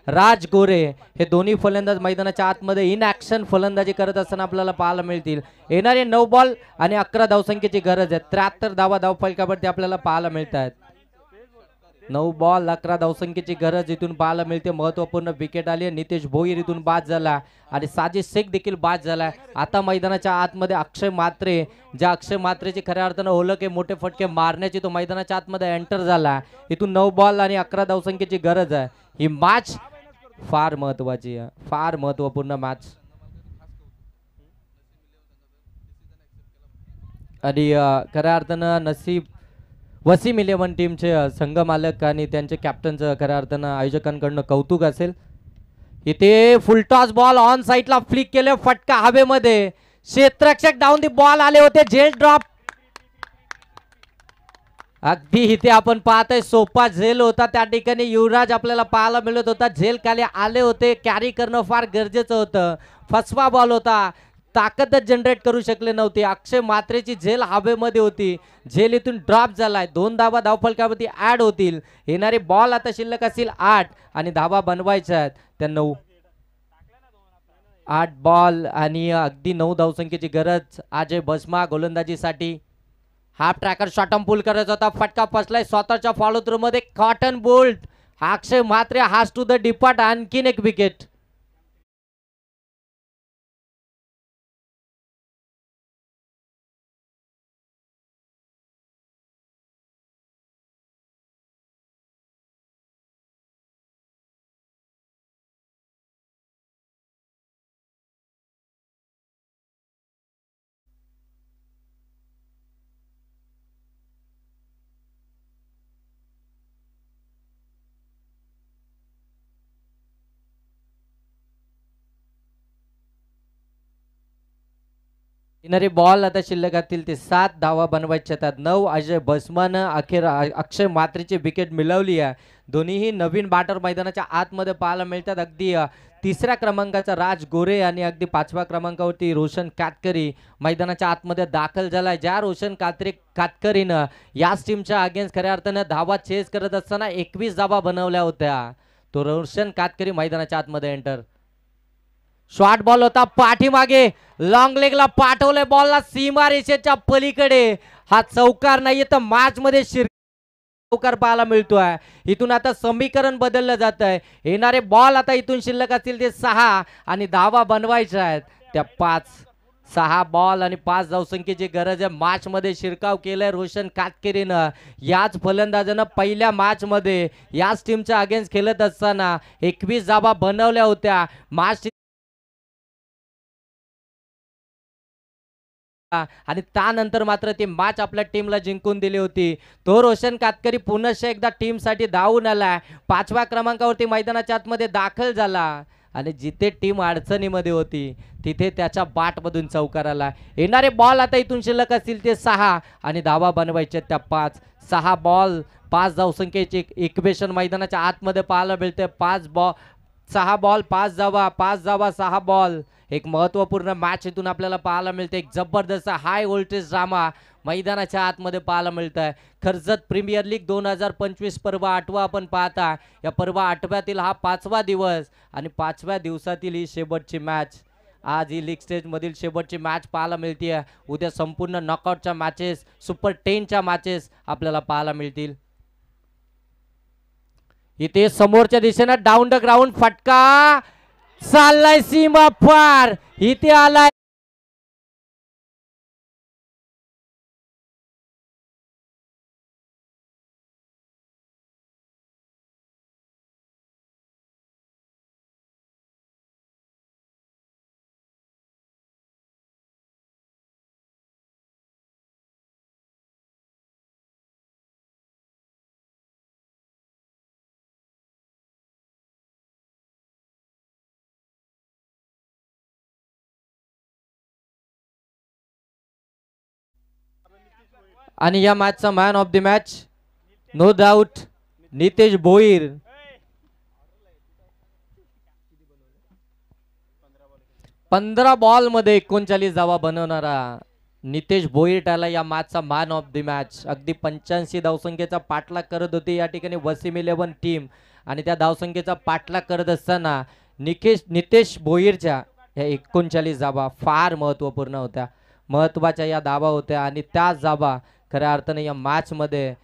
राज गोरे हे दोन्ही फलंदाज मैदानाच्या आतमध्ये इन ऍक्शन फलंदाजी करत असताना आपल्याला पाहायला मिळतील. येणारे 9 बॉल आणि 11 धावसंख्येची गरज आहे. 73 धावा धावफलकावरती आपल्याला पाहायला मिळत आहेत. 9 बॉल 11 धावसंख्येची गरज इथून पाहायला मिळते. महत्वपूर्ण विकेट आली. नितेश भोईर इथून बाद झाला आणि साजिद शेख देखील बाद झाला. आता मैदानाच्या आतमध्ये अक्षय म्हात्रे, ज्या अक्षय म्हात्रेची खऱ्या अर्थानं ओळख आहे मोठे फटके मारण्याची, तो मैदानाच्या आतमध्ये एंटर झाला. इथून 9 बॉल आणि 11 धावसंख्येची गरज आहे. ही मॅच फार महत्वाची आहे, फार महत्वपूर्ण मॅच. आणि खऱ्या अर्थानं नसीब वसीम 11 टीमचे संघ मालक आणि त्यांचे कॅप्टनचं खऱ्या अर्थानं आयोजकांकडनं कौतुक असेल. इथे फुलटॉस बॉल ऑन साईडला फ्लिक केले, फटका हवेमध्ये, क्षेत्ररक्षक डाऊन दी बॉल आले होते, झेल ड्रॉप. अगदी इथे आपण पाहतोय सोपा झेल होता त्या ठिकाणी. युवराज आपल्याला पाहायला मिळत होता. झेल खाली आले होते, कॅरी करणं फार गरजेचं होतं. फसवा बॉल होता, ताकदच जनरेट करू शकले नव्हते. अक्षय म्हात्रेची झेल हवेमध्ये होती, झेल इथून ड्रॉप झालाय. 2 धावा धावफलकावरती ऍड होतील. येणारे बॉल आता शिल्लक असतील 8 आणि धावा बनवायच्या आहेत त्या 9. 8 बॉल आणि अगदी 9 धावसंख्येची गरज अजय भस्मा गोलंदाजीसाठी. हाफ ट्रॅकर शॉटम पुल करायचा होता, फटका फसलाय स्वतःच्या फॉलो थ्रू मध्ये. कॉटन बोल्ट, अक्षय म्हात्रे हाज टू द डिपार्ट. आणखीन एक विकेट. येणारे बॉल आता शिल्लक असतील ते 7 धावा बनवायच्या आहेत. 9 अजय भस्मानं अखेर अक्षय म्हात्रेची विकेट मिळवली आहे. दोन्हीही नवीन बॅटर मैदानाच्या आतमध्ये पाहायला मिळतात. अगदी 3ऱ्या क्रमांकाचा राज गोरे आणि अगदी 5व्या क्रमांकावरती रोशन कातकरी मैदानाच्या आतमध्ये दाखल झालाय. ज्या रोशन कातकरीनं याच टीमच्या अगेन्स्ट खऱ्या अर्थानं धावा चेस करत असताना 21 धावा बनवल्या होत्या. तो रोशन कातकरी मैदानाच्या आतमध्ये एंटर. शॉर्ट बॉल होता, पाठीमागे लॉंग लेगला पाठवलंय बॉलला सीमा रेषेच्या पलीकडे. हा चौकार नाहीये तर मॅच मध्ये चौकार पाहायला मिळतोय. इथून आता समीकरण बदललं जात आहे. येणारे बॉल आता इथून शिल्लक असतील ते 6 आणि धावा बनवायच्या आहेत त्या 5. 6 बॉल आणि 5 धावसंख्येची गरज आहे. मॅच मध्ये शिरकाव केलाय रोशन कातकरीनं. याच फलंदाजानं पहिल्या मॅच मध्ये याच टीमच्या अगेन्स्ट खेळत असताना 21 धावा बनवल्या होत्या. मॅच आणि त्यानंतर मात्र ती मॅच आपल्या टीमला जिंकून दिली होती. तो रोशन कातकरी पुन्हा एकदा टीम साठी धावून आलाय. 5व्या क्रमांकावरती मैदानाच्या आतमध्ये दाखल झाला आणि जिथे टीम अडचणीमध्ये होती तिथे त्याच्या बॅटमधून चौकार आला. येणारे बॉल आता इथून शिल्लक असतील ते 6 आणि धावा बनवायच्या त्या 5. 6 बॉल 5 धावसंख्येची इक्वेशन मैदानाच्या आतमध्ये पाहायला मिळते. 6 बॉल 5 धावा, 5 धावा 6 बॉल. एक महत्वपूर्ण मॅच इथून आपल्याला पाहायला मिळते. एक जबरदस्त हाय व्होल्टेज ड्रामा मैदानाच्या आतमध्ये पाहायला मिळत आहे. कर्जत प्रीमियर लीग 2025 पर्व 8वा आपण पाहता. या पर्व 8व्यातील हा 5वा दिवस आणि 5व्या दिवसातील ही शेवटची मॅच. आज ही लीग स्टेज मधील शेवटची मॅच पाहायला मिळते. उद्या संपूर्ण नॉकआउटच्या मॅचेस, सुपर 10च्या मॅचेस आपल्याला पाहायला मिळतील. इथे समोरच्या दिशेने डाऊन द ग्राउंड फटका चाललाय सीमा पार. इथे आलाय आणि या मॅचचा man of the match no doubt Nitesh Bhoir. 15 ball मध्ये 39 धावा बनवणारा नितेश भोईर त्याला या मॅचचा मॅन ऑफ द मॅच. अगदी 85 धावसंख्येचा पाठलाग करत होती या ठिकाणी वसीम 11 टीम आणि त्या धावसंख्येचा पाठलाग करत असताना नितेश भोईरच्या ह्या 39 धाबा फार महत्त्वपूर्ण होत्या, महत्त्वाच्या या धाबा होत्या आणि त्या धाबा खऱ्या अर्थाने या मॅचमध्ये